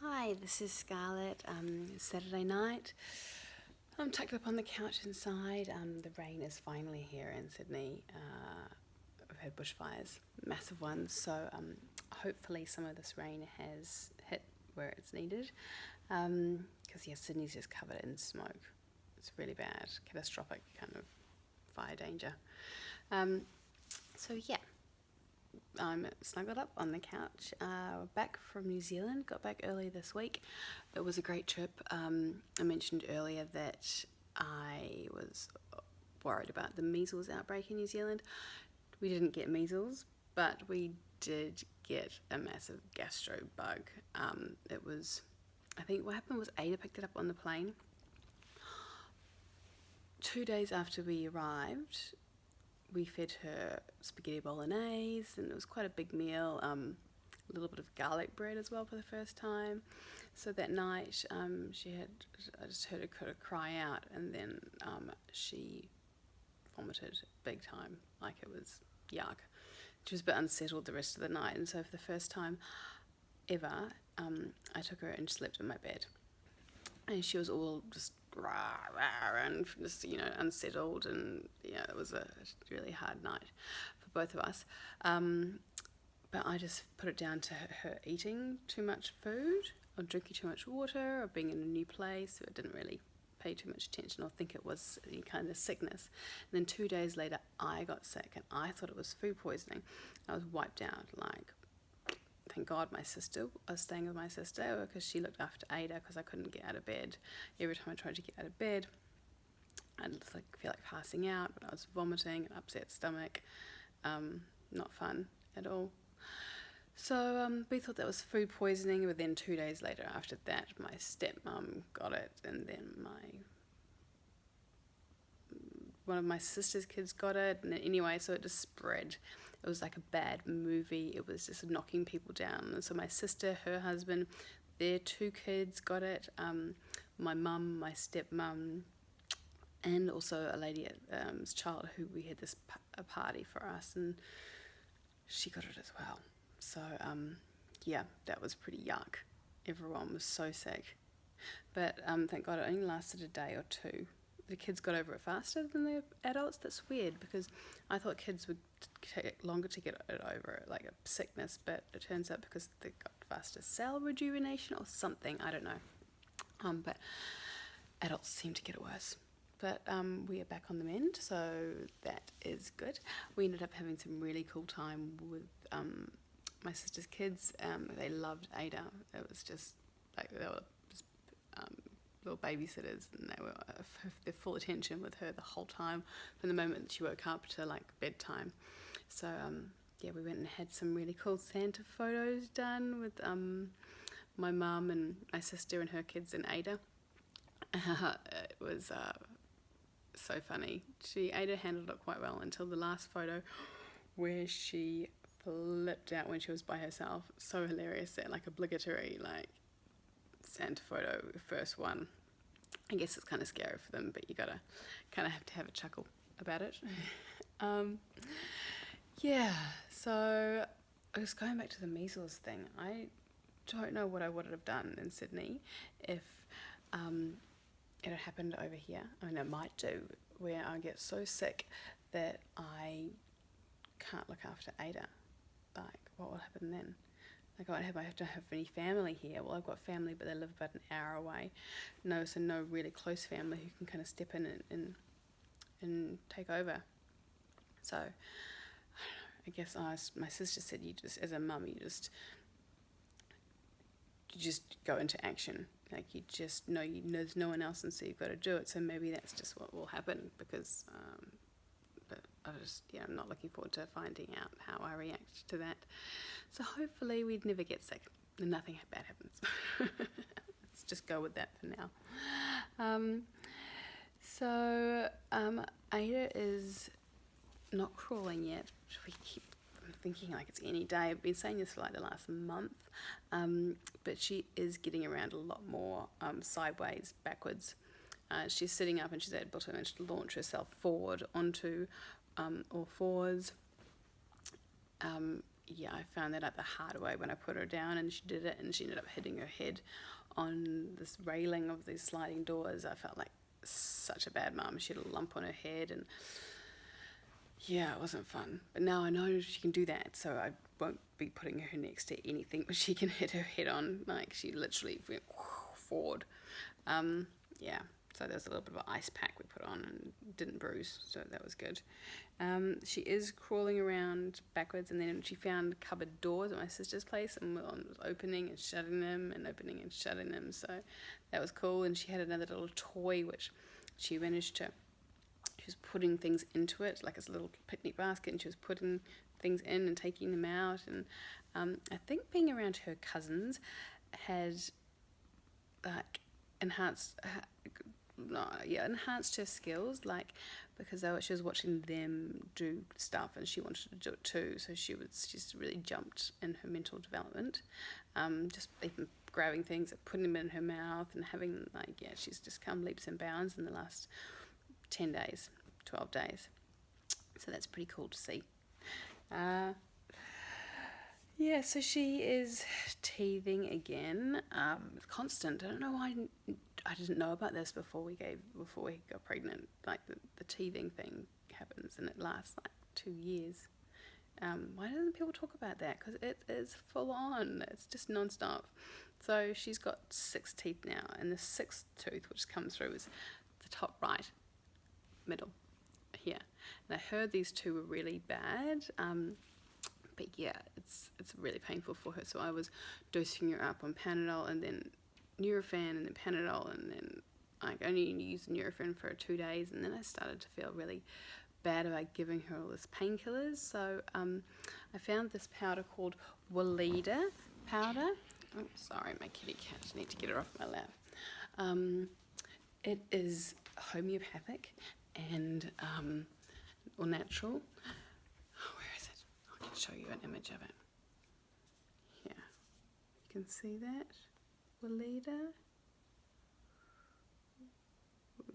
Hi, this is Scarlett. It's Saturday night. I'm tucked up on the couch inside. The rain is finally here in Sydney. We've had bushfires, massive ones, so hopefully some of this rain has hit where it's needed. Because Sydney's just covered in smoke. It's really bad, catastrophic kind of fire danger. I'm snuggled up on the couch. Back from New Zealand, got back early this week. It was a great trip. I mentioned earlier that I was worried about the measles outbreak in New Zealand. We didn't get measles, but we did get a massive gastro bug. I think what happened was Ada picked it up on the plane. 2 days after we arrived, we fed her spaghetti bolognese, and it was quite a big meal. A little bit of garlic bread as well for the first time. So that night, I just heard her cry out, and then she vomited big time, like it was yuck. She was a bit unsettled the rest of the night, and so for the first time ever, I took her and slept in my bed, and she was all just rah, rah, and just, unsettled, and it was a really hard night for both of us. But I just put it down to her eating too much food or drinking too much water or being in a new place. So I didn't really pay too much attention or think it was any kind of sickness. And then 2 days later, I got sick, and I thought it was food poisoning. I was wiped out, thank God I was staying with my sister because she looked after Ada because I couldn't get out of bed. Every time I tried to get out of bed, I'd feel like passing out, but I was vomiting, an upset stomach, not fun at all. So we thought that was food poisoning, but then 2 days later after that, my stepmom got it, and then one of my sister's kids got it, and anyway, so it just spread. It was like a bad movie. It was just knocking people down. And so my sister, her husband, their 2 kids got it. My mum, my stepmum, and also a lady at child who we had a party for us, and she got it as well. So that was pretty yuck. Everyone was so sick. But thank God it only lasted a day or 2. The kids got over it faster than the adults. That's weird, because I thought kids would take longer to get it over it, like a sickness, but it turns out because they got faster cell rejuvenation or something, I don't know. But adults seem to get it worse. But we are back on the mend, so that is good. We ended up having some really cool time with my sister's kids. They loved Ada. It was just like they were just little babysitters, and they were their full attention with her the whole time, from the moment that she woke up to bedtime. So we went and had some really cool Santa photos done with my mum and my sister and her kids and Ada. It was so funny. Ada handled it quite well until the last photo, where she flipped out when she was by herself. So hilarious, that obligatory Santa photo, first one. I guess it's kind of scary for them, but you gotta kind of have to have a chuckle about it. So I was going back to the measles thing. I don't know what I would have done in Sydney if it had happened over here. I mean, it might do, where I get so sick that I can't look after Ada. What will happen then? I won't have to have any family here. Well, I've got family, but they live about an hour away. No really close family who can kind of step in and take over. So I guess my sister said, you just, as a mum, you just go into action. You just know there's no one else, and so you've got to do it. So maybe that's just what will happen, because but I'm not looking forward to finding out how I react to that. So hopefully we'd never get sick and nothing bad happens. Let's just go with that for now. Ada is not crawling yet. We keep thinking it's any day. I've been saying this for the last month, but she is getting around a lot more sideways, backwards. She's sitting up, and she's able to launch herself forward onto all fours. yeah, I found that out the hard way when I put her down and she did it, and she ended up hitting her head on this railing of these sliding doors. I felt like such a bad mum. She had a lump on her head, and yeah, it wasn't fun. But now I know she can do that, so I won't be putting her next to anything but she can hit her head on. Like, she literally went forward. Yeah, so there was a little bit of an ice pack we put on and didn't bruise, so that was good. She is crawling around backwards, and then she found cupboard doors at my sister's place and was opening and shutting them and opening and shutting them, so that was cool. And she had another little toy which she managed to, she was putting things into it, like a little picnic basket, and she was putting things in and taking them out. And I think being around her cousins had like enhanced her skills, like, because she was watching them do stuff and she wanted to do it too, so she's really jumped in her mental development, just even grabbing things and putting them in her mouth and having, like, yeah, she's just come leaps and bounds in the last 10 days, 12 days, so that's pretty cool to see. Yeah, so she is teething again, constant. I don't know why I didn't know about this before we got pregnant. Like, the teething thing happens and it lasts like 2 years. Why doesn't people talk about that? Because it is full on. It's just non-stop. So she's got 6 teeth now, and the 6th tooth which comes through is the top right, middle, here. And I heard these 2 were really bad. But yeah, it's really painful for her. So I was dosing her up on Panadol and then Nurofen and then Panadol, and then I only used Nurofen for 2 days, and then I started to feel really bad about giving her all this painkillers. So I found this powder called Weleda powder. Oh, sorry, my kitty cat. I need to get her off my lap. It is homeopathic and or natural. Show you an image of it. Here, you can see that Weleda.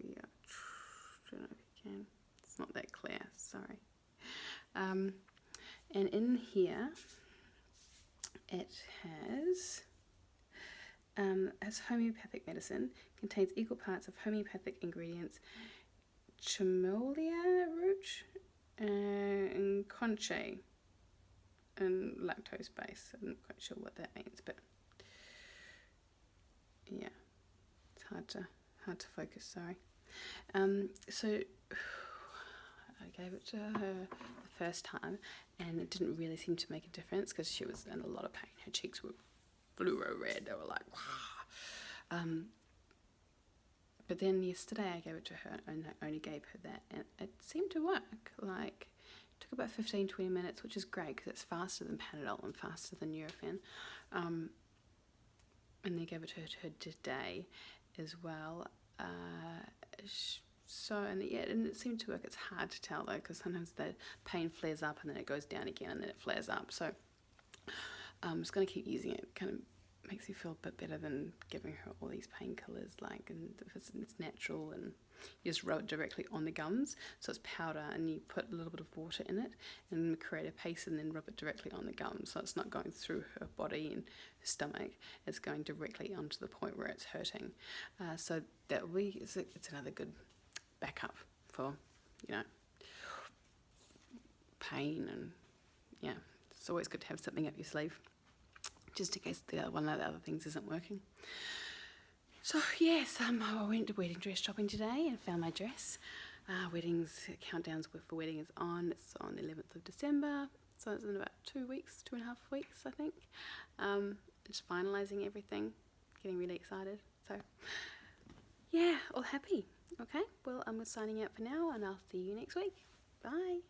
Yeah, don't know if you can. It's not that clear. Sorry. And in here, it has homeopathic medicine. Contains equal parts of homeopathic ingredients, chamolia root and conche, and lactose base. I'm not quite sure what that means, but yeah, it's hard to focus. Sorry. So I gave it to her the first time, and it didn't really seem to make a difference because she was in a lot of pain. Her cheeks were fluoro red. They were like, wow. But then yesterday I gave it to her, and I only gave her that, and it seemed to work. Like, took about 15-20 minutes, which is great because it's faster than Panadol and faster than Nurofen. And they gave it to her today as well. And it seemed to work. It's hard to tell though, because sometimes the pain flares up and then it goes down again and then it flares up. So I'm just going to keep using it. It kind of makes me feel a bit better than giving her all these painkillers. Like, and it's natural, and you just rub it directly on the gums. So it's powder, and you put a little bit of water in it and create a paste, and then rub it directly on the gums. So it's not going through her body and her stomach. It's going directly onto the point where it's hurting. So that it's another good backup for, pain, and yeah, it's always good to have something up your sleeve, just in case one of the other things isn't working. So yes, I went to wedding dress shopping today and found my dress. Countdowns for wedding is on. It's on the 11th of December, so it's in about 2.5 weeks, I think. Just finalising everything, getting really excited. So yeah, all happy. Okay, well, I'm signing out for now, and I'll see you next week. Bye.